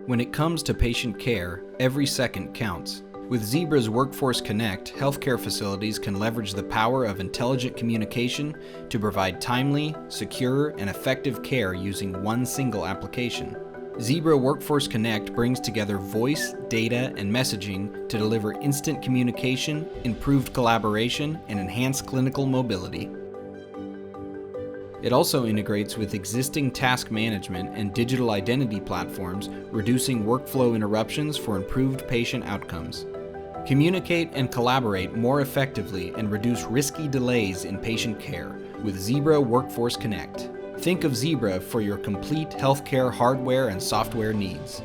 When it comes to patient care, every second counts. With Zebra's Workforce Connect, healthcare facilities can leverage the power of intelligent communication to provide timely, secure, and effective care using one single application. Zebra Workforce Connect brings together voice, data, and messaging to deliver instant communication, improved collaboration, and enhanced clinical mobility. It also integrates with existing task management and digital identity platforms, reducing workflow interruptions for improved patient outcomes. Communicate and collaborate more effectively and reduce risky delays in patient care with Zebra Workforce Connect. Think of Zebra for your complete healthcare hardware and software needs.